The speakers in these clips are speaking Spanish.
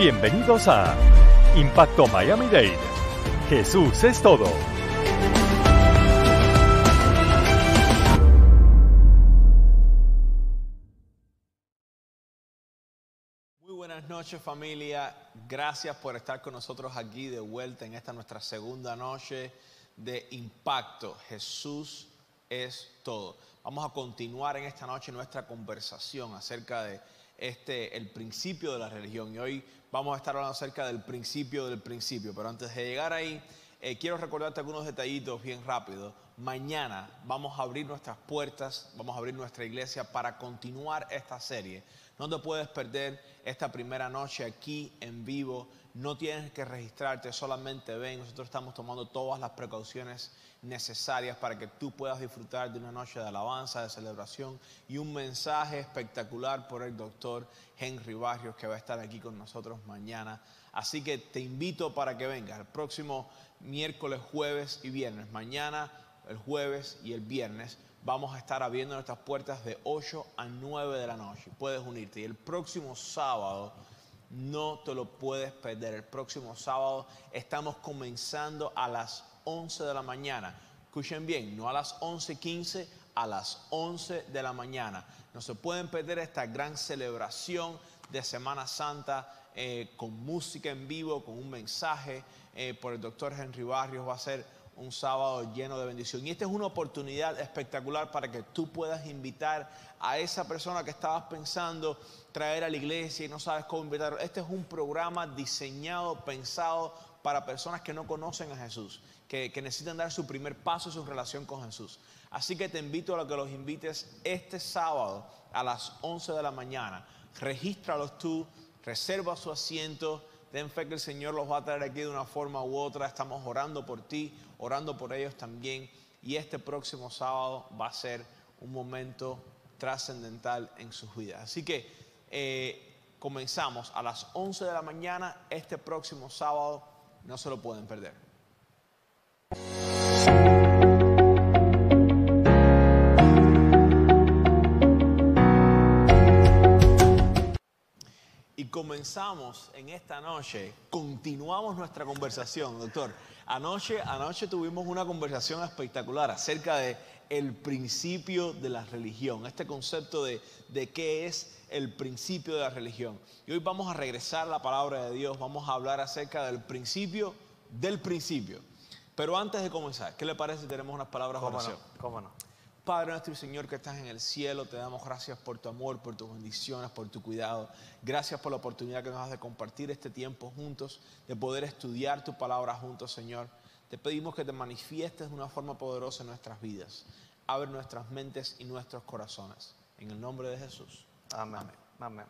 Bienvenidos a Impacto Miami-Dade. Jesús es todo. Muy buenas noches, familia. Gracias por estar con nosotros aquí de vuelta en esta nuestra segunda noche de Impacto. Jesús es todo. Vamos a continuar en esta noche nuestra conversación acerca de el principio de la religión. Y hoy vamos a estar hablando acerca del principio. Pero antes de llegar ahí, quiero recordarte algunos detallitos bien rápido. Mañana vamos a abrir nuestras puertas, vamos a abrir nuestra iglesia para continuar esta serie. No te puedes perder esta primera noche aquí en vivo. No tienes que registrarte, solamente ven. Nosotros estamos tomando todas las precauciones necesarias para que tú puedas disfrutar de una noche de alabanza, de celebración y un mensaje espectacular por el doctor Henry Barrios, que va a estar aquí con nosotros mañana. Así que te invito para que vengas el próximo miércoles, jueves y viernes. Mañana, el jueves y el viernes vamos a estar abriendo nuestras puertas de 8 a 9 de la noche. Puedes unirte. Y el próximo sábado no te lo puedes perder. El próximo sábado estamos comenzando a las 11 de la mañana. Escuchen bien, no a las 11:15, a las 11 de la mañana. No se pueden perder esta gran celebración de Semana Santa con música en vivo, con un mensaje por el doctor Henry Barrios. Va a ser un sábado lleno de bendición. Y esta es una oportunidad espectacular para que tú puedas invitar a esa persona que estabas pensando traer a la iglesia y no sabes cómo invitarlo. Este es un programa diseñado, pensado para personas que no conocen a Jesús, que necesitan dar su primer paso en su relación con Jesús. Así que te invito a que los invites este sábado a las 11 de la mañana. Regístralos tú, reserva su asiento. Ten fe que el Señor los va a traer aquí de una forma u otra. Estamos orando por ti, orando por ellos también. Y este próximo sábado va a ser un momento trascendental en sus vidas. Así que comenzamos a las 11 de la mañana este próximo sábado. No se lo pueden perder. Y comenzamos en esta noche, continuamos nuestra conversación, doctor. Anoche tuvimos una conversación espectacular acerca de el principio de la religión, este concepto de qué es el principio de la religión. Y hoy vamos a regresar a la palabra de Dios, vamos a hablar acerca del principio del principio. Pero antes de comenzar, ¿qué le parece si tenemos unas palabras de oración? ¿Cómo no? Padre nuestro y Señor que estás en el cielo, te damos gracias por tu amor, por tus bendiciones, por tu cuidado. Gracias por la oportunidad que nos das de compartir este tiempo juntos, de poder estudiar tu palabra juntos, Señor. Te pedimos que te manifiestes de una forma poderosa en nuestras vidas. Abre nuestras mentes y nuestros corazones. En el nombre de Jesús. Amén. Amén.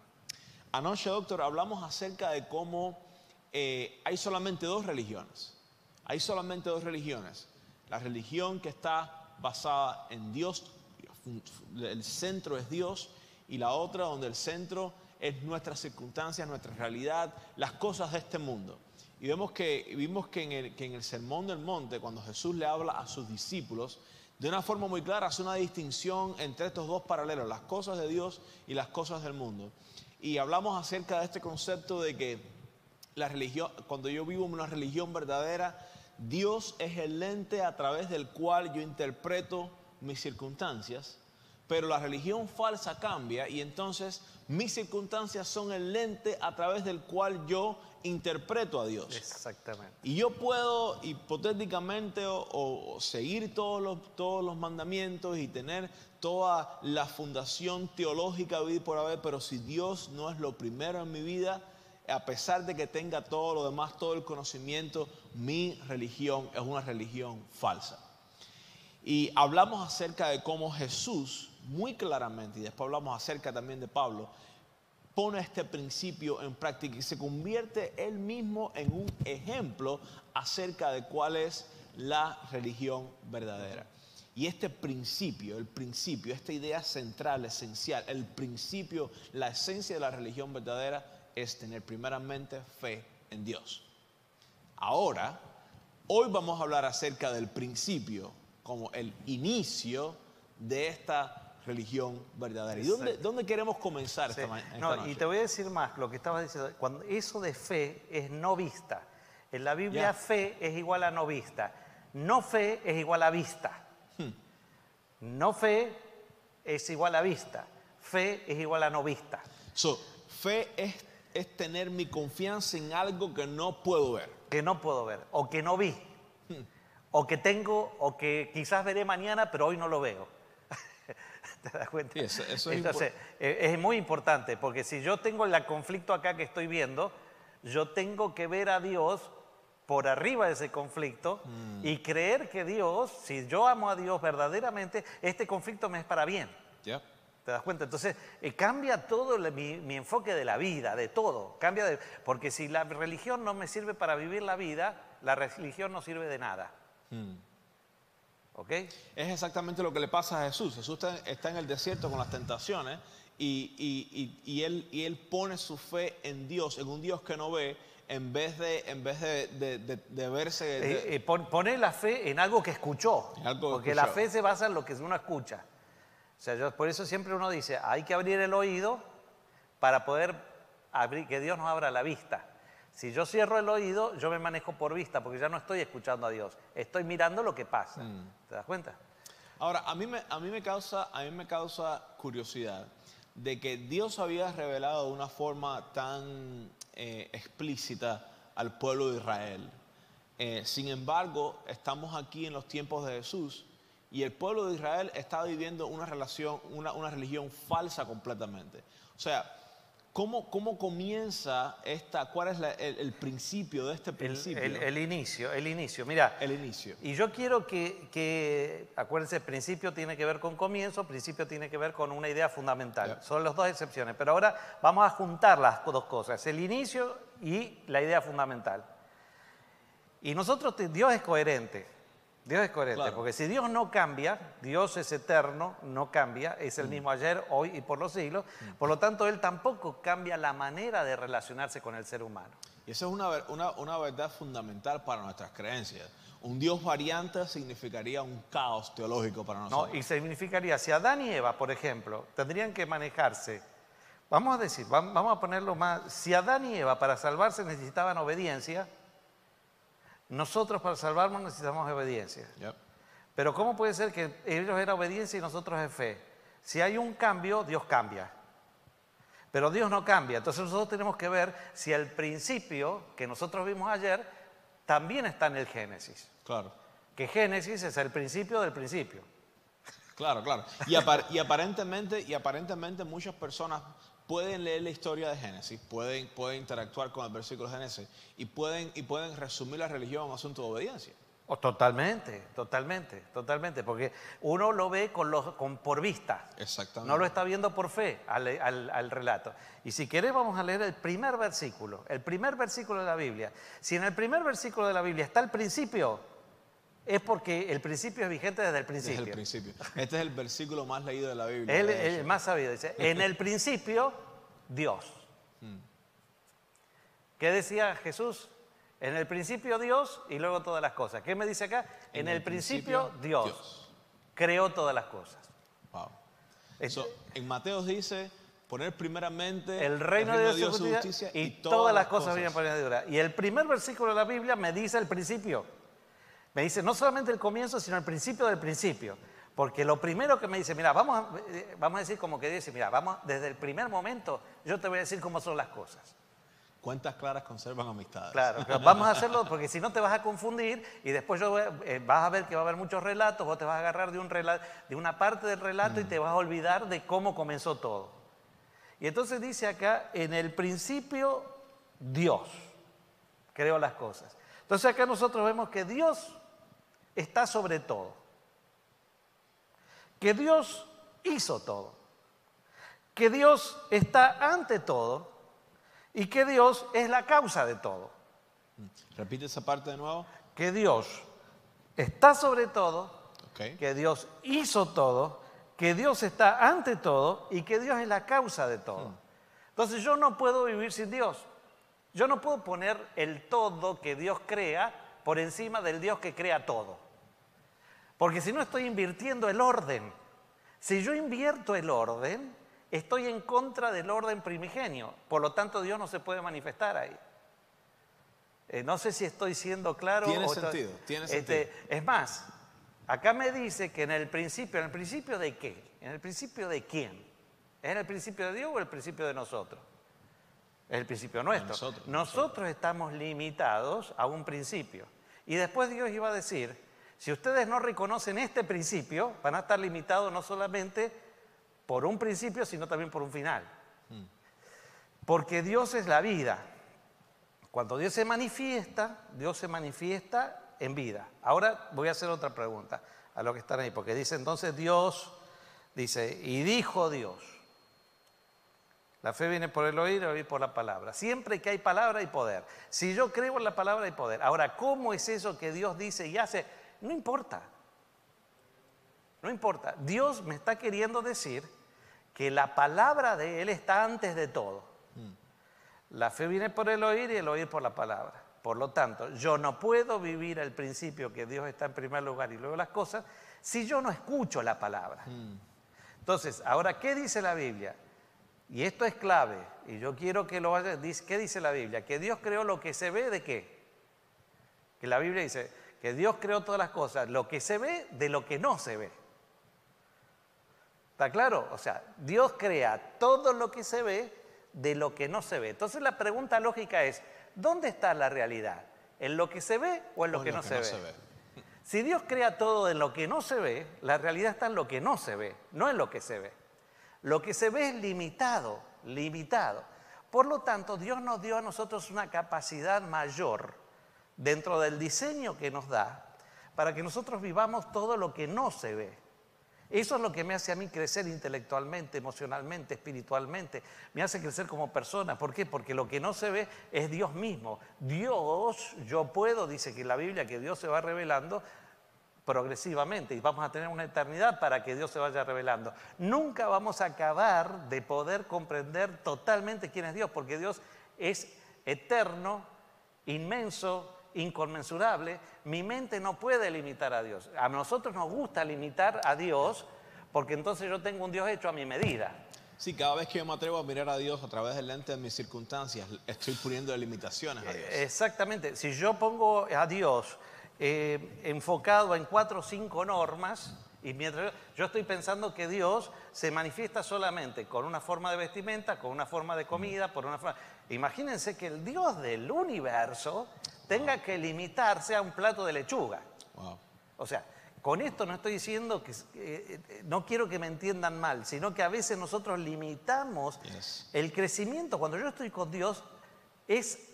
Anoche, doctor, hablamos acerca de cómo hay solamente dos religiones. Hay solamente dos religiones. La religión que está basada en Dios, el centro es Dios, y la otra donde el centro es nuestras circunstancias, nuestra realidad, las cosas de este mundo. Y vimos que en el Sermón del Monte, cuando Jesús le habla a sus discípulos, de una forma muy clara hace una distinción entre estos dos paralelos, las cosas de Dios y las cosas del mundo. Y hablamos acerca de este concepto de que la religión, cuando yo vivo en una religión verdadera, Dios es el lente a través del cual yo interpreto mis circunstancias, pero la religión falsa cambia y entonces mis circunstancias son el lente a través del cual yo interpreto a Dios. Exactamente. Y yo puedo hipotéticamente o seguir todos los mandamientos y tener toda la fundación teológica por haber, pero si Dios no es lo primero en mi vida, a pesar de que tenga todo lo demás, todo el conocimiento, mi religión es una religión falsa. Y hablamos acerca de cómo Jesús, muy claramente, y después hablamos acerca también de Pablo, pone este principio en práctica y se convierte él mismo en un ejemplo acerca de cuál es la religión verdadera. Y este principio, esta idea central, esencial, el principio, la esencia de la religión verdadera es tener primeramente fe en Dios. Ahora, hoy vamos a hablar acerca del principio como el inicio de esta religión verdadera. ¿Y Exacto. dónde queremos comenzar Sí. esta No, noche? y te voy a decir más, lo que estabas diciendo, cuando eso de fe es no vista. En la Biblia Ya. fe es igual a no vista. No fe es igual a vista. No fe es igual a vista. Fe es igual a no vista. So, fe es tener mi confianza en algo que no puedo ver. Que no puedo ver, o que no vi, o que tengo, o que quizás veré mañana, pero hoy no lo veo. ¿Te das cuenta? Sí, eso es Entonces, es muy importante, porque si yo tengo el conflicto acá que estoy viendo, yo tengo que ver a Dios por arriba de ese conflicto y creer que Dios, si yo amo a Dios verdaderamente, este conflicto me es para bien. Ya. ¿Te das cuenta? Entonces, cambia todo mi enfoque de la vida, de todo. Porque si la religión no me sirve para vivir la vida, la religión no sirve de nada. ¿Ok? Es exactamente lo que le pasa a Jesús. Jesús está en el desierto con las tentaciones y él pone su fe en Dios, en un Dios que no ve, en vez de verse... Pone la fe en algo que escuchó. En algo que Porque escuchó. la fe se basa en lo que uno escucha. O sea, por eso siempre uno dice, hay que abrir el oído para poder abrir, que Dios nos abra la vista. Si yo cierro el oído, yo me manejo por vista, porque ya no estoy escuchando a Dios. Estoy mirando lo que pasa. ¿Te das cuenta? Ahora, a mí me causa curiosidad de que Dios había revelado de una forma tan explícita al pueblo de Israel. Sin embargo, estamos aquí en los tiempos de Jesús y el pueblo de Israel está viviendo una religión falsa completamente. O sea, ¿cómo comienza cuál es el principio de este principio? El inicio. Mira, El inicio. y yo quiero que acuérdense, principio tiene que ver con comienzo, principio tiene que ver con una idea fundamental. Ya. Son las dos excepciones, pero ahora vamos a juntar las dos cosas, el inicio y la idea fundamental. Y Dios es coherente. Dios es coherente, Claro. porque si Dios no cambia, Dios es eterno, no cambia, es el mismo ayer, hoy y por los siglos, por lo tanto Él tampoco cambia la manera de relacionarse con el ser humano. Y esa es una verdad fundamental para nuestras creencias. Un Dios variante significaría un caos teológico para ¿No? nosotros. Y significaría, si Adán y Eva, por ejemplo, tendrían que manejarse, vamos a decir, vamos a ponerlo más, si Adán y Eva para salvarse necesitaban obediencia, nosotros para salvarnos necesitamos obediencia. Yep. Pero ¿cómo puede ser que ellos eran obediencia y nosotros es fe? Si hay un cambio, Dios cambia. Pero Dios no cambia. Entonces nosotros tenemos que ver si el principio que nosotros vimos ayer también está en el Génesis. Claro. Que Génesis es el principio del principio. Claro. Y aparentemente muchas personas pueden leer la historia de Génesis, pueden interactuar con el versículo de Génesis y pueden resumir la religión a un asunto de obediencia. Totalmente, porque uno lo ve por vista, Exactamente. no lo está viendo por fe al relato. Y si querés vamos a leer el primer versículo de la Biblia. Si en el primer versículo de la Biblia está el principio, es porque el principio es vigente desde el principio. Desde el principio. Este es el versículo más leído de la Biblia. El más sabido dice, en el principio, Dios. ¿Qué decía Jesús? En el principio Dios y luego todas las cosas. ¿Qué me dice acá? En el principio Dios creó todas las cosas. Wow. En Mateo dice poner primeramente El reino de Dios y su justicia y todas las cosas vienen por añadidura. Y el primer versículo de la Biblia me dice el principio. Me dice no solamente el comienzo, sino el principio del principio. Porque lo primero que me dice, mira, vamos a decir como que dice, mira, desde el primer momento yo te voy a decir cómo son las cosas. Cuentas claras conservan amistades. Claro, vamos a hacerlo porque si no te vas a confundir y después vas a ver que va a haber muchos relatos, vos te vas a agarrar de una parte del relato y te vas a olvidar de cómo comenzó todo. Y entonces dice acá, en el principio Dios creó las cosas. Entonces acá nosotros vemos que Dios está sobre todo, que Dios hizo todo, que Dios está ante todo y que Dios es la causa de todo. Repite esa parte de nuevo. Que Dios está sobre todo, Okay. que Dios hizo todo, que Dios está ante todo y que Dios es la causa de todo. Entonces yo no puedo vivir sin Dios. Yo no puedo poner el todo que Dios crea por encima del Dios que crea todo. Porque si no estoy invirtiendo el orden. Si yo invierto el orden, estoy en contra del orden primigenio. Por lo tanto, Dios no se puede manifestar ahí. No sé si estoy siendo claro. Tiene sentido, tiene sentido. Es más, acá me dice que ¿en el principio de qué? ¿En el principio de quién? ¿Es en el principio de Dios o el principio de nosotros? Es el principio nuestro. Nosotros estamos limitados a un principio. Y después Dios iba a decir, si ustedes no reconocen este principio, van a estar limitados no solamente por un principio, sino también por un final. Porque Dios es la vida. Cuando Dios se manifiesta en vida. Ahora voy a hacer otra pregunta a los que están ahí, porque dice entonces Dios, dice, y dijo Dios. La fe viene por el oír por la palabra. Siempre que hay palabra hay poder. Si yo creo en la palabra hay poder. Ahora, ¿cómo es eso que Dios dice y hace? No importa. No importa. Dios me está queriendo decir que la palabra de Él está antes de todo. La fe viene por el oír y el oír por la palabra. Por lo tanto, yo no puedo vivir el principio que Dios está en primer lugar y luego las cosas si yo no escucho la palabra. Entonces, ahora, ¿qué dice la Biblia? Y esto es clave, y yo quiero que lo vaya. ¿Qué dice la Biblia? Que Dios creó lo que se ve de qué. Que la Biblia dice que Dios creó todas las cosas, lo que se ve de lo que no se ve. ¿Está claro? O sea, Dios crea todo lo que se ve de lo que no se ve. Entonces la pregunta lógica es, ¿dónde está la realidad? ¿En lo que se ve o en lo que no se ve? Si Dios crea todo en lo que no se ve, la realidad está en lo que no se ve, no en lo que se ve. Lo que se ve es limitado. Por lo tanto, Dios nos dio a nosotros una capacidad mayor dentro del diseño que nos da para que nosotros vivamos todo lo que no se ve. Eso es lo que me hace a mí crecer intelectualmente, emocionalmente, espiritualmente. Me hace crecer como persona. ¿Por qué? Porque lo que no se ve es Dios mismo. Dios, dice que en la Biblia que Dios se va revelando progresivamente y vamos a tener una eternidad para que Dios se vaya revelando. Nunca vamos a acabar de poder comprender totalmente quién es Dios, porque Dios es eterno, inmenso, inconmensurable. Mi mente no puede limitar a Dios. A nosotros nos gusta limitar a Dios porque entonces yo tengo un Dios hecho a mi medida. Sí, cada vez que yo me atrevo a mirar a Dios a través del lente de mis circunstancias, estoy poniendo limitaciones a Dios. Exactamente. Si yo pongo a Dios enfocado en 4 o 5 normas, y mientras yo estoy pensando que Dios se manifiesta solamente con una forma de vestimenta, con una forma de comida, por una forma. Imagínense que el Dios del universo tenga que limitarse a un plato de lechuga. Wow. O sea, con esto no estoy diciendo no quiero que me entiendan mal, sino que a veces nosotros limitamos el crecimiento. Cuando yo estoy con Dios, es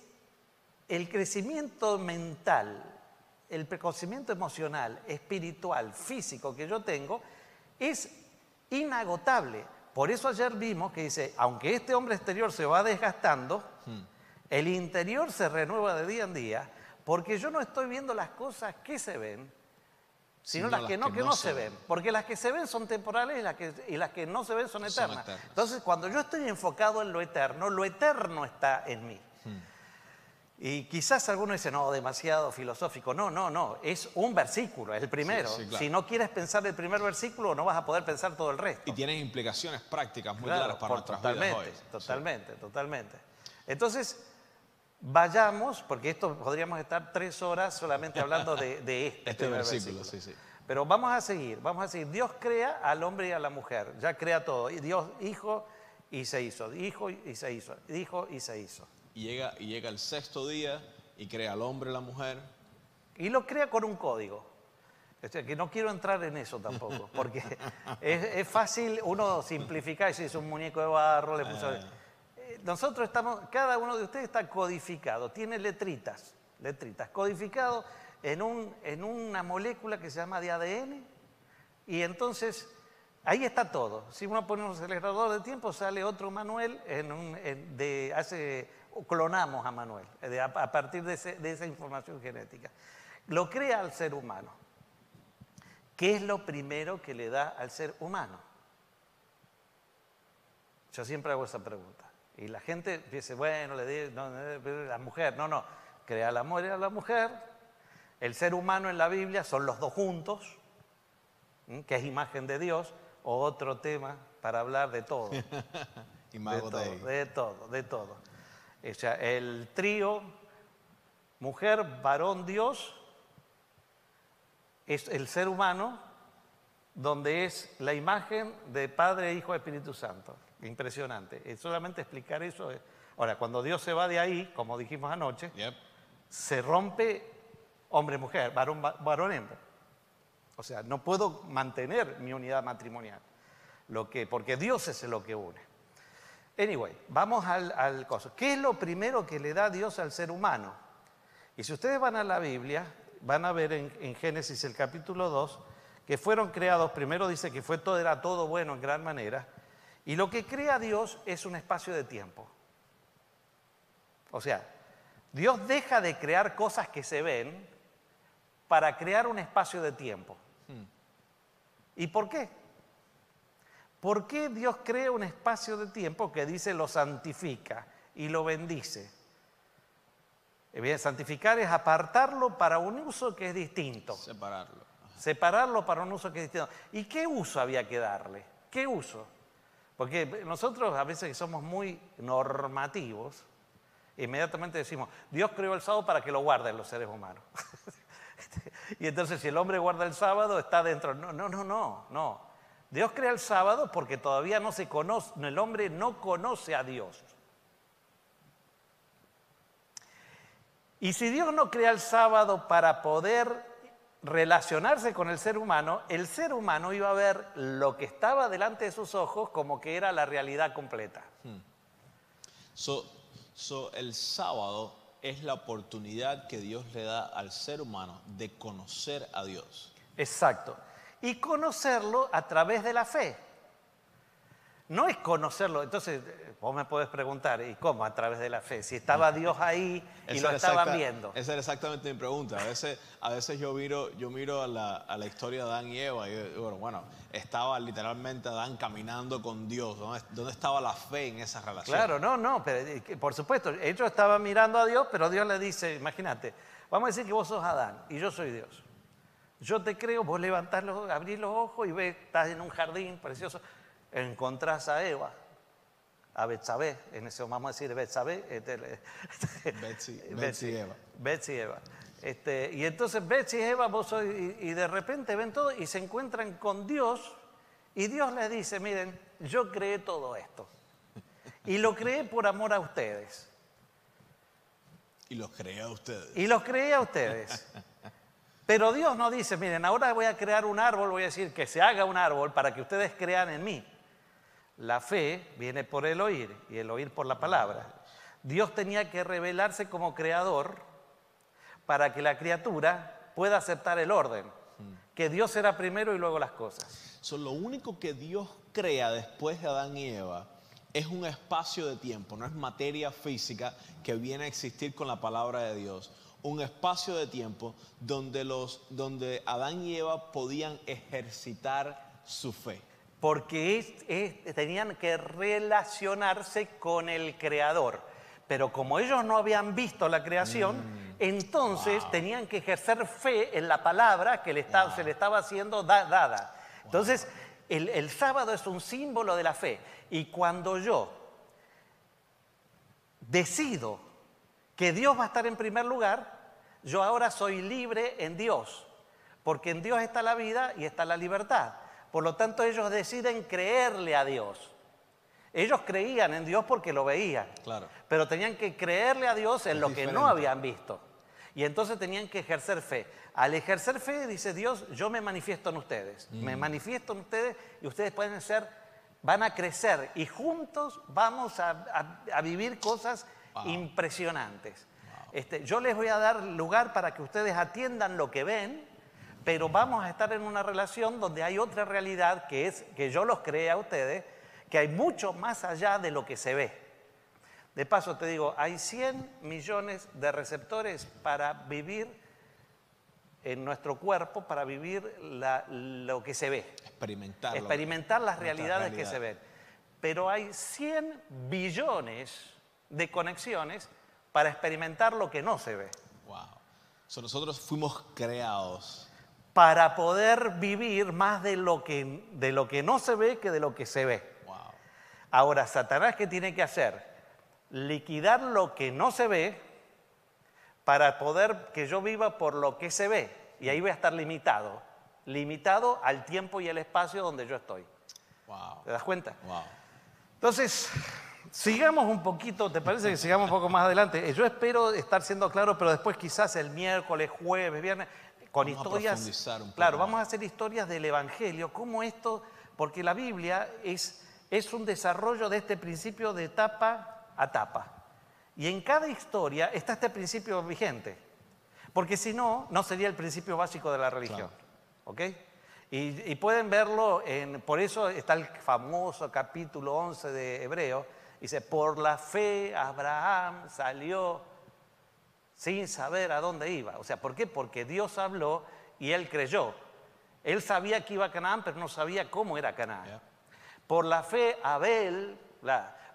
el crecimiento mental, el crecimiento emocional, espiritual, físico que yo tengo, es inagotable. Por eso ayer vimos que dice, aunque este hombre exterior se va desgastando, el interior se renueva de día en día, porque yo no estoy viendo las cosas que se ven, sino las que no se ven. Porque las que se ven son temporales y las que no se ven son eternas. Entonces, cuando yo estoy enfocado en lo eterno está en mí. Y quizás algunos dicen, no, demasiado filosófico. No, es un versículo, es el primero. Sí, claro. Si no quieres pensar el primer versículo, no vas a poder pensar todo el resto. Y tienen implicaciones prácticas muy claras para nuestras vidas hoy. Totalmente. Entonces, vayamos, porque esto podríamos estar 3 horas solamente hablando de este versículo. Sí. Pero vamos a seguir. Dios crea al hombre y a la mujer, ya crea todo. Y Dios dijo y se hizo, dijo y se hizo, dijo y se hizo. Y llega el 6º día y crea al hombre y la mujer. Y lo crea con un código. O sea, que no quiero entrar en eso tampoco, porque es fácil uno simplificar y si es un muñeco de barro, le puso. Nosotros cada uno de ustedes está codificado, tiene letritas, codificado en una molécula que se llama de ADN, y entonces ahí está todo. Si uno pone un acelerador de tiempo, sale otro Manuel, clonamos a Manuel a partir de esa información genética. Lo crea al ser humano. ¿Qué es lo primero que le da al ser humano? Yo siempre hago esa pregunta. Y la gente dice, bueno, la mujer. No, crea al amor y a la mujer. El ser humano en la Biblia son los dos juntos, que es imagen de Dios. otro tema para hablar de todo. Imago Dei. De todo. O sea, el trío, mujer, varón, Dios, es el ser humano donde es la imagen de Padre, Hijo, Espíritu Santo. Impresionante. Es solamente explicar eso. Ahora, cuando Dios se va de ahí, como dijimos anoche, Yep. se rompe hombre-mujer, varón-hembra. O sea, no puedo mantener mi unidad matrimonial, porque Dios es lo que une. Anyway, vamos al coso. ¿Qué es lo primero que le da Dios al ser humano? Y si ustedes van a la Biblia, van a ver en Génesis el capítulo 2, que fueron creados, primero dice que era todo bueno en gran manera, y lo que crea Dios es un espacio de tiempo. O sea, Dios deja de crear cosas que se ven para crear un espacio de tiempo. ¿Y por qué? ¿Por qué Dios crea un espacio de tiempo que dice lo santifica y lo bendice? Bien, santificar es apartarlo para un uso que es distinto. Separarlo. Separarlo para un uso que es distinto. ¿Y qué uso había que darle? ¿Qué uso? Porque nosotros a veces somos muy normativos, inmediatamente decimos, Dios creó el sábado para que lo guarden los seres humanos. Y entonces si el hombre guarda el sábado, está dentro. No. Dios crea el sábado porque todavía no se conoce, el hombre no conoce a Dios. Y si Dios no crea el sábado para poder relacionarse con el ser humano iba a ver lo que estaba delante de sus ojos como que era la realidad completa. El sábado es la oportunidad que Dios le da al ser humano de conocer a Dios. Exacto. Y conocerlo a través de la fe. No es conocerlo. Entonces, vos me podés preguntar, ¿y cómo a través de la fe? Si estaba Dios ahí y lo estaban viendo. Esa era exactamente mi pregunta. A veces yo miro a la historia de Adán y Eva y bueno, estaba literalmente Adán caminando con Dios. ¿Dónde estaba la fe en esa relación? Claro, no, pero por supuesto, ellos estaban mirando a Dios, pero Dios le dice, imagínate, vamos a decir que vos sos Adán y yo soy Dios. Yo te creo, vos levantás abrís los ojos y ves, estás en un jardín precioso, encontrás a Eva, a Betsabé, en eso vamos a decir Betsabé, Betsy y Eva. Y entonces Betsy y Eva, y de repente ven todo y se encuentran con Dios y Dios les dice, miren, yo creé todo esto y lo creé por amor a ustedes. Y los creé a ustedes. Y los creé a ustedes. Pero Dios no dice, miren, ahora voy a crear un árbol, voy a decir que se haga un árbol para que ustedes crean en mí. La fe viene por el oír y el oír por la palabra. Dios tenía que revelarse como creador para que la criatura pueda aceptar el orden. Que Dios era primero y luego las cosas. Lo único que Dios crea después de Adán y Eva es un espacio de tiempo, no es materia física que viene a existir con la palabra de Dios. Un espacio de tiempo donde Adán y Eva podían ejercitar su fe. Porque tenían que relacionarse con el Creador. Pero como ellos no habían visto la creación, entonces tenían que ejercer fe en la palabra que se le estaba siendo dada. Entonces, el sábado es un símbolo de la fe. Y cuando yo decido que Dios va a estar en primer lugar, yo ahora soy libre en Dios, porque en Dios está la vida y está la libertad. Por lo tanto, ellos deciden creerle a Dios. Ellos creían en Dios porque lo veían, claro, pero tenían que creerle a Dios en lo que no habían visto. Y entonces tenían que ejercer fe. Al ejercer fe, dice Dios, yo me manifiesto en ustedes. Me manifiesto en ustedes y ustedes van a crecer y juntos vamos a vivir cosas impresionantes. Yo les voy a dar lugar para que ustedes atiendan lo que ven, pero vamos a estar en una relación donde hay otra realidad que es que yo los creé a ustedes, que hay mucho más allá de lo que se ve. De paso te digo, hay 100 millones de receptores para vivir en nuestro cuerpo, para vivir lo que se ve. Experimentar las realidades que se ven. Pero hay 100 billones de conexiones para experimentar lo que no se ve. Wow. Nosotros fuimos creados para poder vivir más de lo que no se ve que de lo que se ve. Wow. Ahora, Satanás, ¿qué tiene que hacer? Liquidar lo que no se ve para poder que yo viva por lo que se ve. Y ahí voy a estar limitado al tiempo y el espacio donde yo estoy. Wow. ¿Te das cuenta? Wow. Entonces, sigamos un poquito, ¿te parece que sigamos un poco más adelante? Yo espero estar siendo claro, pero después quizás el miércoles, jueves, viernes, con Vamos a historias. profundizar un poco Claro, más. vamos a hacer historias del Evangelio, cómo esto, porque la Biblia es un desarrollo de este principio de etapa a etapa. Y en cada historia está este principio vigente, porque si no, no sería el principio básico de la religión. Claro. ¿Ok? Y pueden verlo, por eso está el famoso capítulo 11 de Hebreo, dice, por la fe Abraham salió sin saber a dónde iba. O sea, ¿por qué? Porque Dios habló y él creyó. Él sabía que iba a Canaán, pero no sabía cómo era Canaán. Yeah. Por la fe Abel,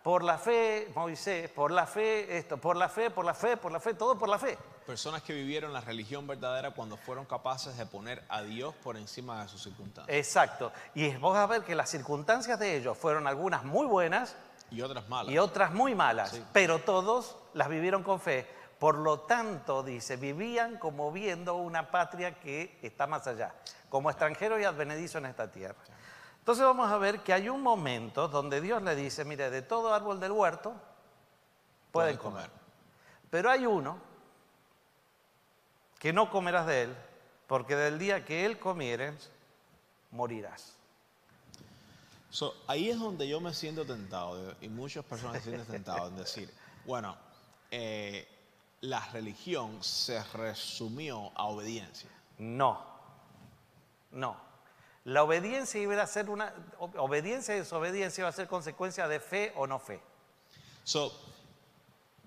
por la fe Moisés, por la fe esto, por la fe, todo por la fe. Personas que vivieron la religión verdadera cuando fueron capaces de poner a Dios por encima de sus circunstancias. Exacto. Y vos vas a ver que las circunstancias de ellos fueron algunas muy buenas Y otras malas. y otras muy malas, Sí. pero todos las vivieron con fe. Por lo tanto, dice, vivían como viendo una patria que está más allá, como extranjeros y advenedizos en esta tierra. Entonces vamos a ver que hay un momento donde Dios le dice, mire, de todo árbol del huerto pueden comer. Pero hay uno que no comerás de él, porque del día que él comieres, morirás. Ahí es donde yo me siento tentado, y muchas personas se sienten tentados en decir, bueno, la religión se resumió a obediencia. No. La obediencia iba a ser obediencia y desobediencia va a ser consecuencia de fe o no fe.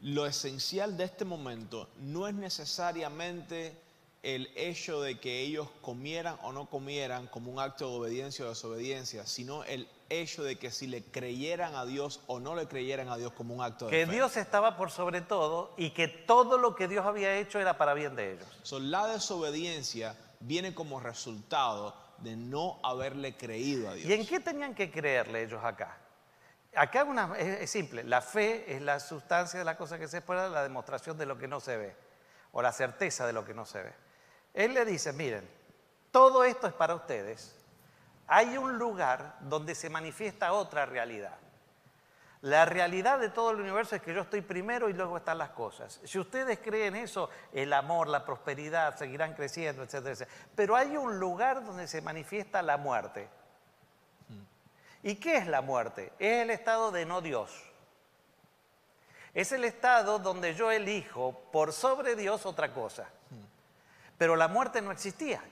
Lo esencial de este momento no es necesariamente el hecho de que ellos comieran o no comieran como un acto de obediencia o desobediencia, sino el hecho de que si le creyeran a Dios o no le creyeran a Dios como un acto de Que fe. Dios estaba por sobre todo y que todo lo que Dios había hecho era para bien de ellos. La desobediencia viene como resultado de no haberle creído a Dios. ¿Y en qué tenían que creerle ellos acá? Acá es simple, la fe es la sustancia de la cosa que se espera, la demostración de lo que no se ve, o la certeza de lo que no se ve. Él le dice, miren, todo esto es para ustedes. Hay un lugar donde se manifiesta otra realidad. La realidad de todo el universo es que yo estoy primero y luego están las cosas. Si ustedes creen eso, el amor, la prosperidad seguirán creciendo, etcétera, etcétera. Pero hay un lugar donde se manifiesta la muerte. ¿Y qué es la muerte? Es el estado de no Dios. Es el estado donde yo elijo por sobre Dios otra cosa. Pero la muerte no existía.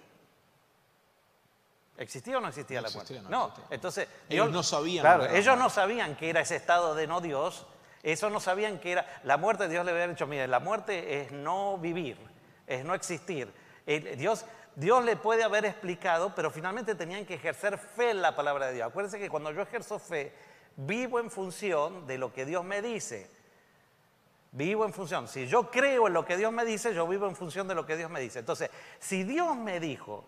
¿Existía o no existía la muerte? No. Entonces, ellos no sabían. Claro, ellos no sabían que era ese estado de no Dios. Ellos no sabían que era la muerte. Dios le había dicho, mire, la muerte es no vivir, es no existir. Dios le puede haber explicado, pero finalmente tenían que ejercer fe en la palabra de Dios. Acuérdense que cuando yo ejerzo fe, vivo en función de lo que Dios me dice. Vivo en función. Si yo creo en lo que Dios me dice, yo vivo en función de lo que Dios me dice. Entonces, si Dios me dijo,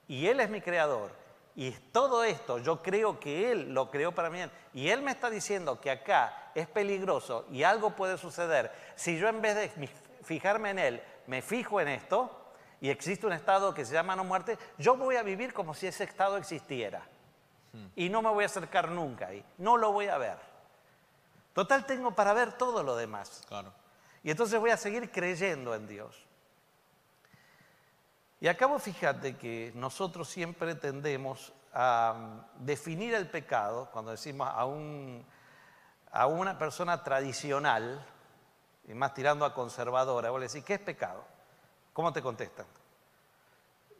y Él es mi creador, y todo esto yo creo que Él lo creó para mí, y Él me está diciendo que acá es peligroso y algo puede suceder, si yo en vez de fijarme en Él, me fijo en esto, y existe un estado que se llama no muerte, yo voy a vivir como si ese estado existiera. Y no me voy a acercar nunca ahí, no lo voy a ver. Total, tengo para ver todo lo demás. Claro. Y entonces voy a seguir creyendo en Dios. Y acabo, fíjate que nosotros siempre tendemos a definir el pecado, cuando decimos a una persona tradicional, y más tirando a conservadora, vos le decís, ¿qué es pecado? ¿Cómo te contestan?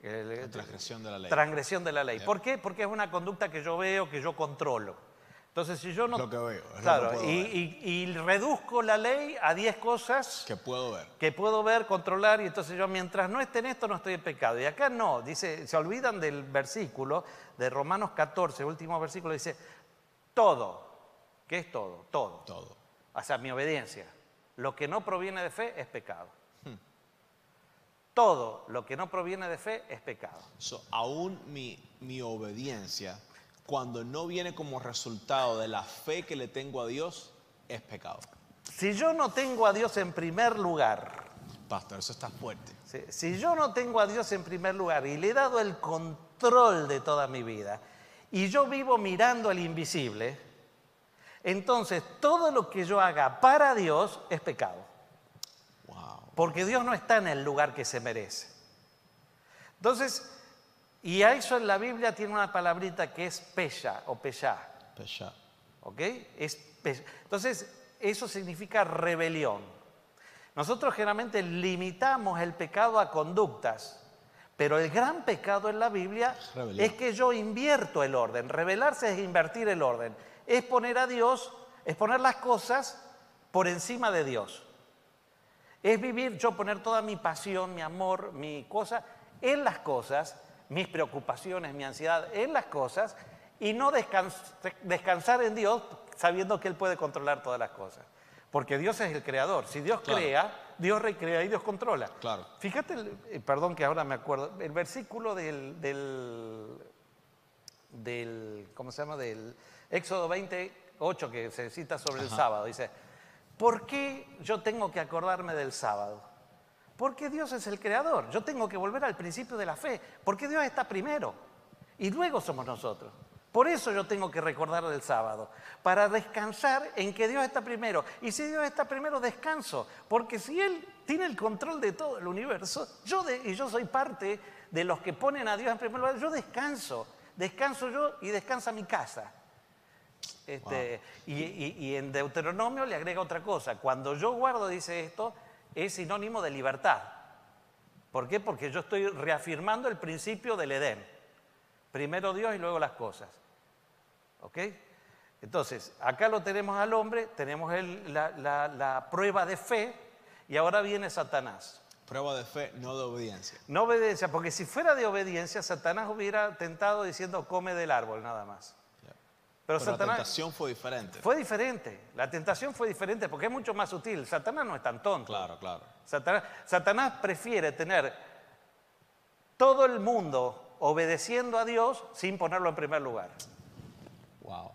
La transgresión de la ley. Transgresión de la ley. ¿Por qué? Porque es una conducta que yo veo, que yo controlo. Entonces, si yo no... Lo que veo. Claro, lo que puedo ver. y reduzco la ley a 10 cosas... Que puedo ver. Que puedo ver, controlar, y entonces yo mientras no esté en esto no estoy en pecado. Y acá no, dice, se olvidan del versículo de Romanos 14, último versículo, dice, todo. ¿Qué es todo? Todo. Todo. O sea, mi obediencia. Lo que no proviene de fe es pecado. Todo lo que no proviene de fe es pecado. So, aún mi obediencia, cuando no viene como resultado de la fe que le tengo a Dios, es pecado. Si yo no tengo a Dios en primer lugar, Pastor, eso está fuerte. si yo no tengo a Dios en primer lugar y le he dado el control de toda mi vida y yo vivo mirando al invisible, entonces todo lo que yo haga para Dios es pecado. Wow. Porque Dios no está en el lugar que se merece. Entonces, y a eso en la Biblia tiene una palabrita que es pesha o peshá. Pesha. ¿Ok? Entonces, eso significa rebelión. Nosotros generalmente limitamos el pecado a conductas, pero el gran pecado en la Biblia Rebelión. es que yo invierto el orden. Rebelarse es invertir el orden. Es poner a Dios, es poner las cosas por encima de Dios. Es vivir, yo poner toda mi pasión, mi amor, mi cosa en las cosas, mis preocupaciones, mi ansiedad en las cosas y no descansar en Dios sabiendo que Él puede controlar todas las cosas. Porque Dios es el creador. Si Dios Claro. crea, Dios recrea y Dios controla. Claro. Fíjate, perdón que ahora me acuerdo, el versículo ¿cómo se llama? Del Éxodo 28 que se cita sobre el sábado. Dice, ¿por qué yo tengo que acordarme del sábado? Porque Dios es el creador. Yo tengo que volver al principio de la fe. Porque Dios está primero. Y luego somos nosotros. Por eso yo tengo que recordar del sábado. Para descansar en que Dios está primero. Y si Dios está primero, descanso. Porque si Él tiene el control de todo el universo, y yo soy parte de los que ponen a Dios en primer lugar, yo descanso. Descanso yo y descansa mi casa. Y en Deuteronomio le agrega otra cosa. Cuando yo guardo, dice esto, es sinónimo de libertad. ¿Por qué? Porque yo estoy reafirmando el principio del Edén. Primero Dios y luego las cosas. ¿Ok? Entonces, acá lo tenemos al hombre, tenemos la prueba de fe y ahora viene Satanás. Prueba de fe, no de obediencia. No obediencia, porque si fuera de obediencia, Satanás hubiera tentado diciendo come del árbol nada más. Pero la Satanás tentación fue diferente. fue diferente. La tentación fue diferente porque es mucho más sutil. Satanás no es tan tonto. Claro, claro. Satanás prefiere tener todo el mundo obedeciendo a Dios sin ponerlo en primer lugar. Wow.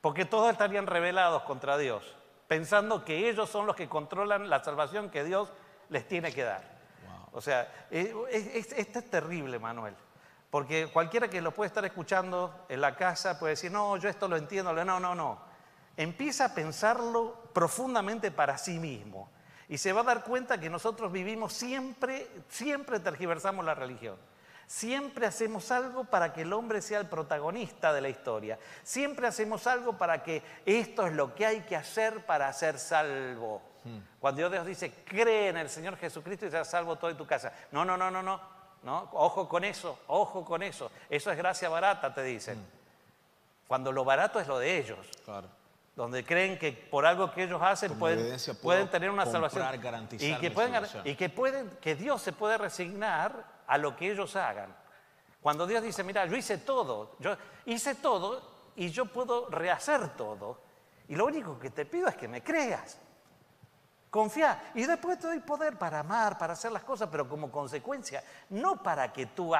Porque todos estarían rebelados contra Dios, pensando que ellos son los que controlan la salvación que Dios les tiene que dar. Wow. O sea, esto es terrible, Manuel. Porque cualquiera que lo puede estar escuchando en la casa puede decir, no, yo esto lo entiendo. No. Empieza a pensarlo profundamente para sí mismo. Y se va a dar cuenta que nosotros vivimos siempre tergiversamos la religión. Siempre hacemos algo para que el hombre sea el protagonista de la historia. Siempre hacemos algo para que esto es lo que hay que hacer para ser salvo. Cuando Dios dice, cree en el Señor Jesucristo y serás salvo todo en tu casa. No, ojo con eso. Eso es gracia barata, te dicen. Cuando lo barato es lo de ellos. Claro. Donde creen que por algo que ellos hacen pueden tener una salvación. Garantizar Y que Dios se puede resignar a lo que ellos hagan. Cuando Dios dice, mira, yo hice todo y yo puedo rehacer todo. Y lo único que te pido es que me creas. Confía. Y después te doy poder para amar, para hacer las cosas, pero como consecuencia, no para que tú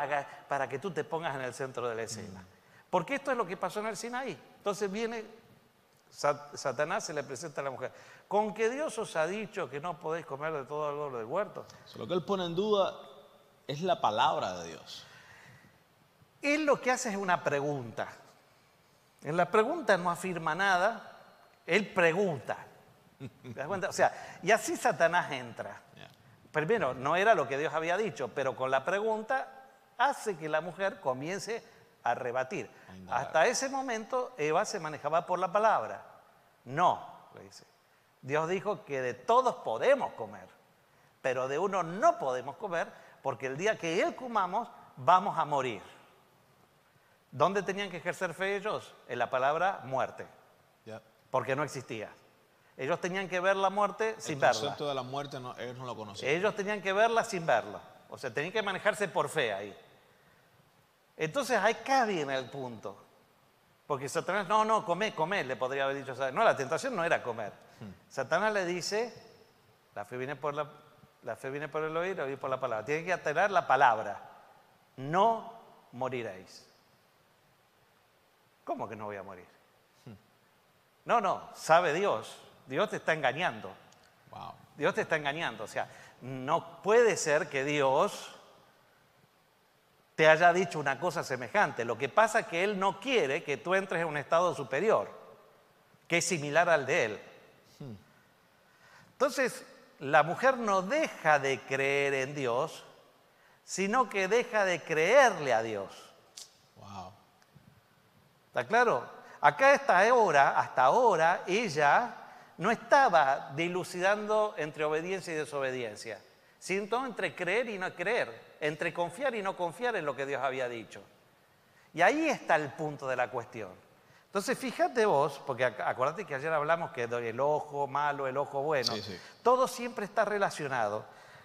te pongas en el centro de la escena. Porque esto es lo que pasó en el Sinaí. Entonces viene Satanás, se le presenta a la mujer. ¿Con que Dios os ha dicho que no podéis comer de todo árbol del huerto? Lo que él pone en duda es la palabra de Dios. Él lo que hace es una pregunta. En la pregunta no afirma nada, él pregunta. ¿Te das cuenta? O sea, y así Satanás entra. Primero, no era lo que Dios había dicho, pero con la pregunta hace que la mujer comience a rebatir. Hasta ese momento Eva se manejaba por la palabra. No, le dice. Dios dijo que de todos podemos comer, pero de uno no podemos comer porque el día que Él comamos vamos a morir. ¿Dónde tenían que ejercer fe ellos? En la palabra muerte, porque no existía. Ellos tenían que ver la muerte sin verla. El concepto de la muerte ellos no lo conocían. Ellos tenían que verla sin verla. O sea, tenían que manejarse por fe ahí. Entonces acá viene el punto. Porque Satanás, no, come, le podría haber dicho. No, la tentación no era comer. Satanás le dice, la fe viene por La fe viene por el oír por la palabra. Tiene que atener la palabra. No moriréis. ¿Cómo que no voy a morir? No, sabe Dios. Dios te está engañando. Wow. Dios te está engañando. O sea, no puede ser que Dios te haya dicho una cosa semejante. Lo que pasa es que Él no quiere que tú entres en un estado superior, que es similar al de Él. Entonces, la mujer no deja de creer en Dios, sino que deja de creerle a Dios. Wow. ¿Está claro? Acá hasta ahora, ella no estaba dilucidando entre obediencia y desobediencia, sino entre creer y no creer, entre confiar y no confiar en lo que Dios había dicho. Y ahí está el punto de la cuestión. Entonces, fíjate vos, porque acuérdate que ayer hablamos que el ojo malo, el ojo bueno, Sí. todo siempre está relacionado.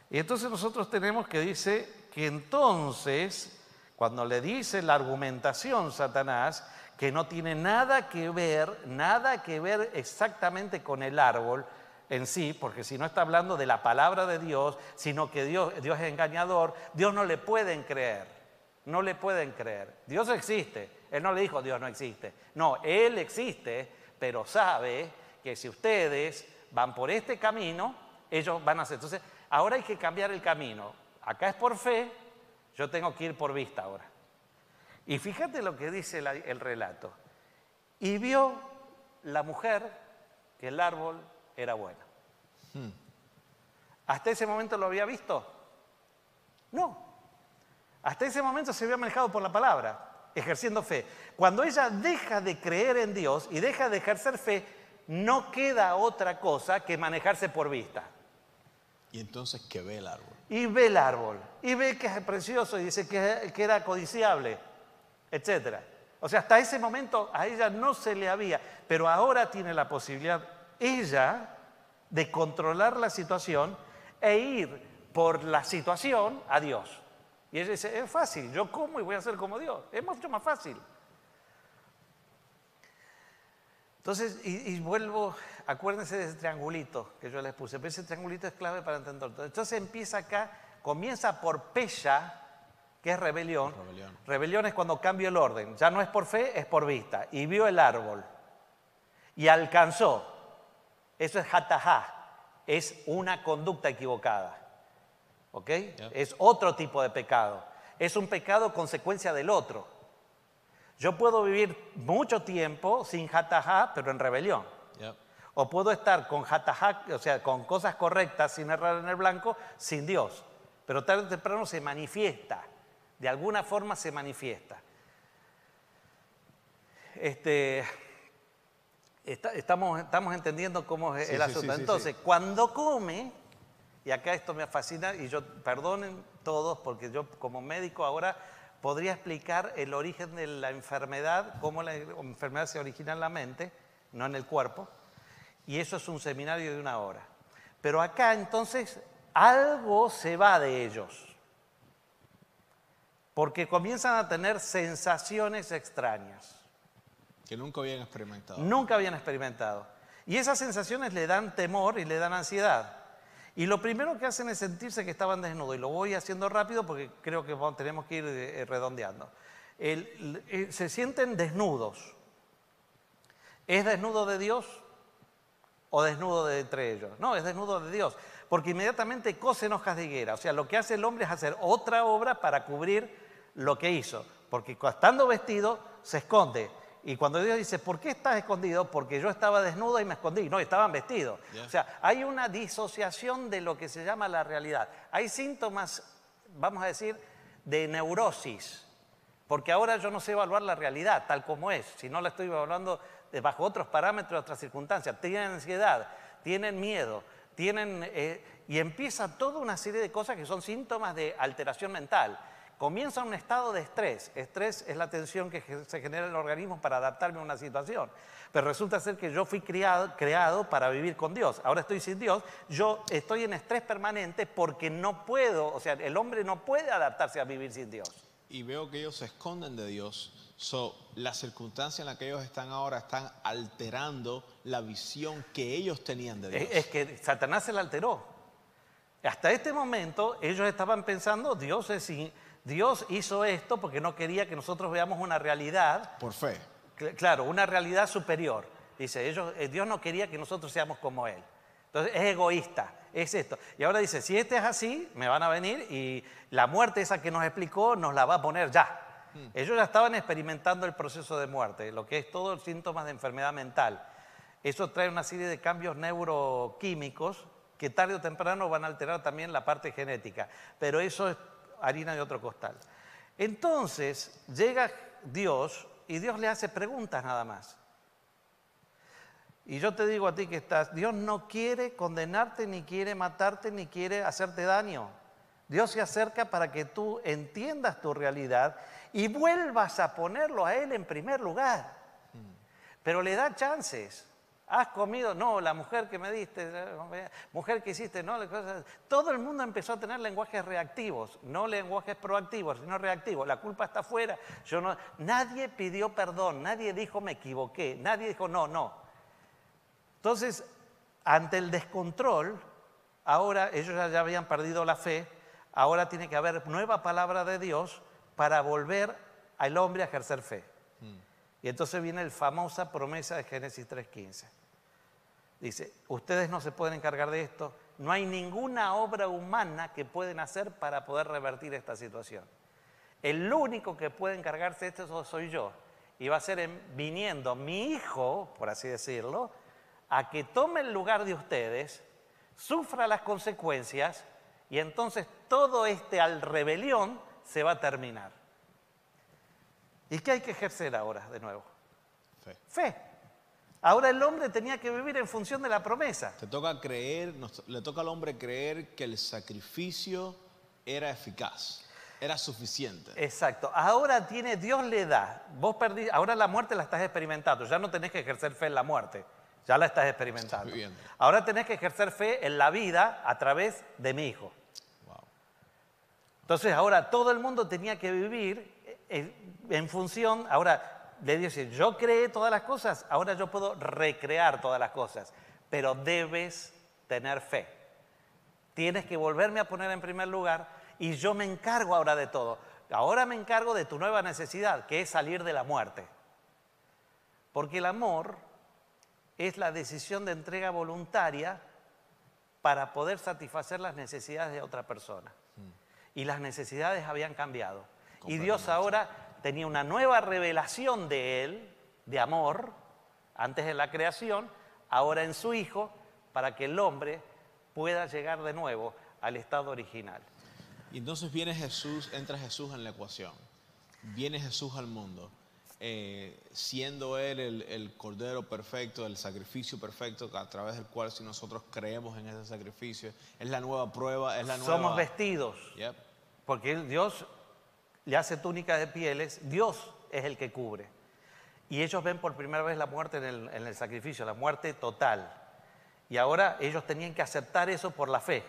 Y entonces nosotros tenemos que dice que entonces, cuando le dice la argumentación Satanás, que no tiene nada que ver exactamente con el árbol en sí, porque si no está hablando de la palabra de Dios, sino que Dios es engañador, Dios no le pueden creer, no le pueden creer. Dios existe, Él no le dijo Dios no existe, no, Él existe, pero sabe que si ustedes van por este camino, ellos van a hacer. Entonces, ahora hay que cambiar el camino. Acá es por fe, yo tengo que ir por vista ahora. Y fíjate lo que dice el relato. Y vio la mujer que el árbol era bueno. ¿Hasta ese momento lo había visto? No. Hasta ese momento se había manejado por la palabra, ejerciendo fe. Cuando ella deja de creer en Dios y deja de ejercer fe, no queda otra cosa que manejarse por vista. Y entonces, ¿qué ve el árbol? Y ve el árbol, y ve que es precioso, y dice que era codiciable, etc. O sea, hasta ese momento a ella no se le había, pero ahora tiene la posibilidad ella de controlar la situación e ir por la situación a Dios. Y ella dice, es fácil, yo como y voy a ser como Dios, es mucho más fácil. Entonces, y vuelvo, acuérdense de ese triangulito que yo les puse, pero ese triangulito es clave para entenderlo. Entonces empieza acá, comienza por Pesha, que es rebelión. Rebelión es cuando cambia el orden, ya no es por fe, es por vista. Y vio el árbol y alcanzó. Eso es hatajá, es una conducta equivocada. ¿Ok? Yeah. Es otro tipo de pecado. Es un pecado consecuencia del otro. Yo puedo vivir mucho tiempo sin hatajá, pero en rebelión. Yeah. O puedo estar con hatajá, o sea, con cosas correctas, sin errar en el blanco, sin Dios. Pero tarde o temprano se manifiesta. De alguna forma se manifiesta. Estamos entendiendo cómo es el asunto. Entonces, cuando come, y acá esto me fascina, y yo, perdonen todos, porque yo como médico ahora podría explicar el origen de la enfermedad, cómo la enfermedad se origina en la mente, no en el cuerpo, y eso es un seminario de 1 hora. Pero acá entonces algo se va de ellos, porque comienzan a tener sensaciones extrañas. Que nunca habían experimentado. Nunca habían experimentado. Y esas sensaciones le dan temor y le dan ansiedad. Y lo primero que hacen es sentirse que estaban desnudos. Y lo voy haciendo rápido porque creo que tenemos que ir redondeando. Se sienten desnudos. ¿Es desnudo de Dios o desnudo de entre ellos? No, es desnudo de Dios. Porque inmediatamente cosen hojas de higuera. O sea, lo que hace el hombre es hacer otra obra para cubrir lo que hizo. Porque estando vestido, se esconde. Y cuando Dios dice, ¿por qué estás escondido? Porque yo estaba desnudo y me escondí. No, estaban vestidos. Yeah. O sea, hay una disociación de lo que se llama la realidad. Hay síntomas, vamos a decir, de neurosis. Porque ahora yo no sé evaluar la realidad tal como es. Si no la estoy evaluando bajo otros parámetros, otras circunstancias. Tienen ansiedad, tienen miedo, y empieza toda una serie de cosas que son síntomas de alteración mental. Comienza un estado de estrés. Estrés es la tensión que se genera en el organismo para adaptarme a una situación. Pero resulta ser que yo fui creado para vivir con Dios. Ahora estoy sin Dios. Yo estoy en estrés permanente porque no puedo, o sea, el hombre no puede adaptarse a vivir sin Dios. Y veo que ellos se esconden de Dios. La circunstancia en la que ellos están ahora están alterando la visión que ellos tenían de Dios. Es que Satanás se la alteró. Hasta este momento ellos estaban pensando, Dios hizo esto porque no quería que nosotros veamos una realidad. Por fe. Claro, una realidad superior. Dice, Dios no quería que nosotros seamos como Él. Entonces es egoísta, es esto. Y ahora dice, si este es así, me van a venir y la muerte esa que nos explicó nos la va a poner ya. Ellos ya estaban experimentando el proceso de muerte, lo que es todos los síntomas de enfermedad mental. Eso trae una serie de cambios neuroquímicos que tarde o temprano van a alterar también la parte genética. Pero eso es harina de otro costal. Entonces llega Dios y Dios le hace preguntas nada más. Y yo te digo a ti que estás, Dios no quiere condenarte, ni quiere matarte, ni quiere hacerte daño. Dios se acerca para que tú entiendas tu realidad y vuelvas a ponerlo a Él en primer lugar. Pero le da chances. ¿Has comido? No, la mujer que me diste, mujer que hiciste, no. Todo el mundo empezó a tener lenguajes reactivos, no lenguajes proactivos, sino reactivos. La culpa está afuera. Nadie pidió perdón, nadie dijo me equivoqué, nadie dijo no. Entonces, ante el descontrol, ahora ellos ya habían perdido la fe, ahora tiene que haber nueva palabra de Dios para volver al hombre a ejercer fe. Y entonces viene la famosa promesa de Génesis 3:15. Dice, ustedes no se pueden encargar de esto, no hay ninguna obra humana que pueden hacer para poder revertir esta situación. El único que puede encargarse de esto soy yo. Y va a ser viniendo mi hijo, por así decirlo, a que tome el lugar de ustedes, sufra las consecuencias y entonces todo rebelión se va a terminar. ¿Y qué hay que ejercer ahora de nuevo? Fe. Ahora el hombre tenía que vivir en función de la promesa. Le toca al hombre creer que el sacrificio era eficaz, era suficiente. Exacto. Ahora Dios le da. Vos ahora la muerte la estás experimentando. Ya no tenés que ejercer fe en la muerte. Ya la estás experimentando. Ahora tenés que ejercer fe en la vida a través de mi hijo. Wow. Entonces ahora todo el mundo tenía que vivir en función, ahora le dice, yo creé todas las cosas, ahora yo puedo recrear todas las cosas, pero debes tener fe. Tienes que volverme a poner en primer lugar y yo me encargo ahora de todo. Ahora me encargo de tu nueva necesidad, que es salir de la muerte. Porque el amor es la decisión de entrega voluntaria para poder satisfacer las necesidades de otra persona. Y las necesidades habían cambiado. Y Dios ahora tenía una nueva revelación de Él, de amor, antes de la creación, ahora en su Hijo, para que el hombre pueda llegar de nuevo al estado original. Y entonces entra Jesús en la ecuación. Viene Jesús al mundo. Siendo Él el Cordero perfecto, el sacrificio perfecto, a través del cual si nosotros creemos en ese sacrificio, es la nueva prueba, es la nueva... Somos vestidos, Yep. porque Dios le hace túnicas de pieles, Dios es el que cubre. Y ellos ven por primera vez la muerte en el sacrificio, la muerte total. Y ahora ellos tenían que aceptar eso por la fe.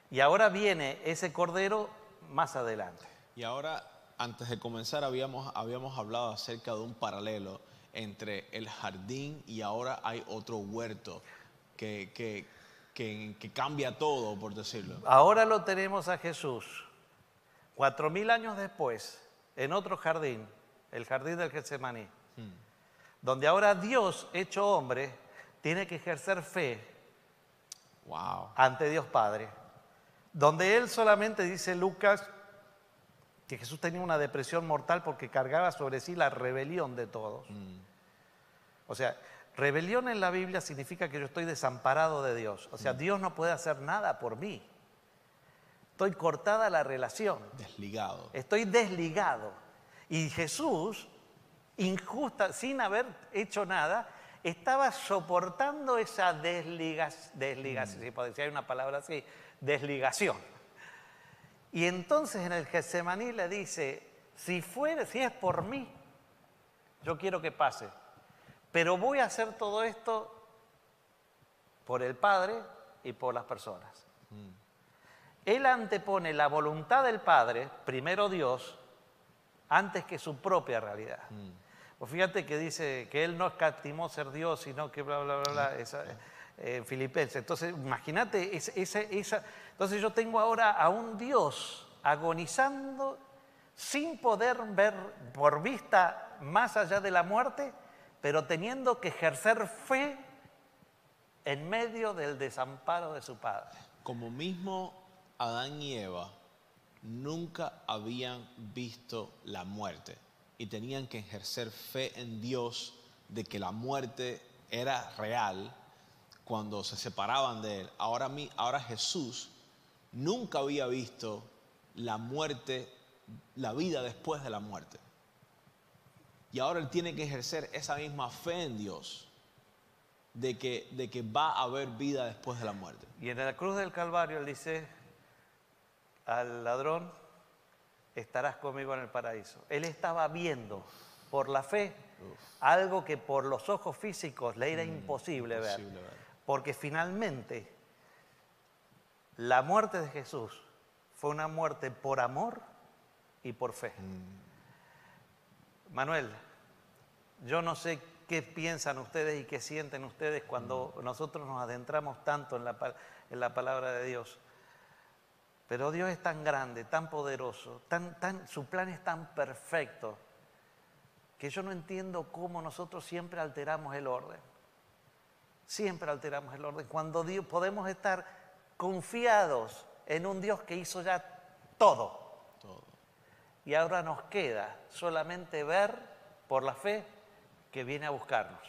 Y ahora viene ese Cordero más adelante. Y ahora, antes de comenzar, habíamos hablado acerca de un paralelo entre el jardín y ahora hay otro huerto que cambia todo, por decirlo. Ahora lo tenemos a Jesús, 4000 años después, en otro jardín, el jardín del Getsemaní, donde ahora Dios, hecho hombre, tiene que ejercer fe ante Dios Padre. Donde Él solamente, dice Lucas, que Jesús tenía una depresión mortal porque cargaba sobre sí la rebelión de todos. O sea, rebelión en la Biblia significa que yo estoy desamparado de Dios. O sea, Dios no puede hacer nada por mí. Estoy cortada la relación. Desligado. Estoy desligado. Y Jesús, sin haber hecho nada, estaba soportando esa desligación, si hay una palabra así, desligación. Y entonces en el Getsemaní le dice, si es por mí, yo quiero que pase. Pero voy a hacer todo esto por el Padre y por las personas. Él antepone la voluntad del Padre, primero Dios, antes que su propia realidad. Pues fíjate que dice que Él no escatimó ser Dios, sino que bla, bla, bla, bla. Filipenses. Entonces, imagínate, entonces yo tengo ahora a un Dios agonizando sin poder ver por vista más allá de la muerte, pero teniendo que ejercer fe en medio del desamparo de su Padre. Como mismo Adán y Eva nunca habían visto la muerte y tenían que ejercer fe en Dios de que la muerte era real cuando se separaban de Él. Ahora Jesús nunca había visto la muerte, la vida después de la muerte. Y ahora Él tiene que ejercer esa misma fe en Dios de que va a haber vida después de la muerte. Y en la cruz del Calvario Él dice al ladrón, estarás conmigo en el paraíso. Él estaba viendo por la fe algo que por los ojos físicos le era imposible ver. Porque finalmente la muerte de Jesús fue una muerte por amor y por fe. Manuel, yo no sé qué piensan ustedes y qué sienten ustedes cuando nosotros nos adentramos tanto en la palabra de Dios. Pero Dios es tan grande, tan poderoso, su plan es tan perfecto, que yo no entiendo cómo nosotros siempre alteramos el orden. Siempre alteramos el orden. Cuando podemos estar confiados en un Dios que hizo ya todo. Y ahora nos queda solamente ver por la fe que viene a buscarnos.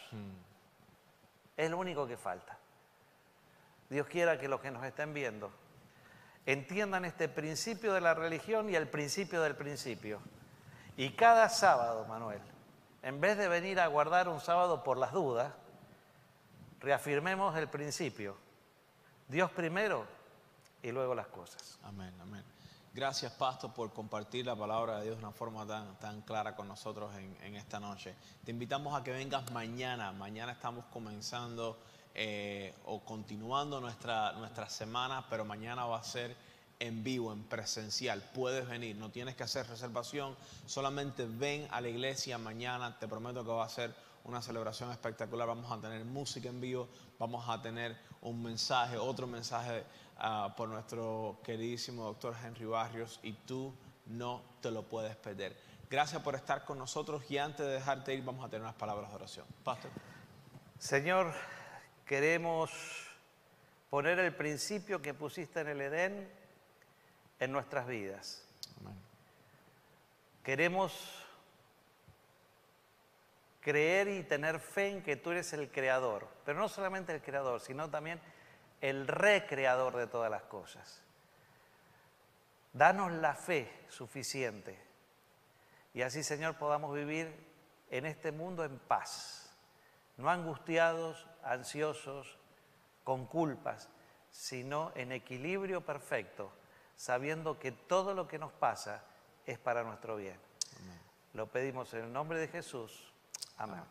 Es lo único que falta. Dios quiera que los que nos estén viendo entiendan este principio de la religión y el principio del principio. Y cada sábado, Manuel, en vez de venir a guardar un sábado por las dudas, reafirmemos el principio. Dios primero y luego las cosas. Amén, amén. Gracias, Pastor, por compartir la palabra de Dios de una forma tan clara con nosotros en esta noche. Te invitamos a que vengas mañana. Mañana estamos comenzando o continuando nuestra semana, pero mañana va a ser en vivo, en presencial. Puedes venir, no tienes que hacer reservación, solamente ven a la iglesia mañana. Te prometo que va a ser una celebración espectacular. Vamos a tener música en vivo, vamos a tener un mensaje, otro mensaje por nuestro queridísimo doctor Henry Barrios, y tú no te lo puedes perder. Gracias por estar con nosotros, y antes de dejarte ir vamos a tener unas palabras de oración. Pastor. Señor, queremos poner el principio que pusiste en el Edén en nuestras vidas. Amén. Queremos creer y tener fe en que tú eres el creador, pero no solamente el creador, sino también el recreador de todas las cosas. Danos la fe suficiente y así, Señor, podamos vivir en este mundo en paz, no angustiados, ansiosos, con culpas, sino en equilibrio perfecto, sabiendo que todo lo que nos pasa es para nuestro bien. Amén. Lo pedimos en el nombre de Jesús. Amén.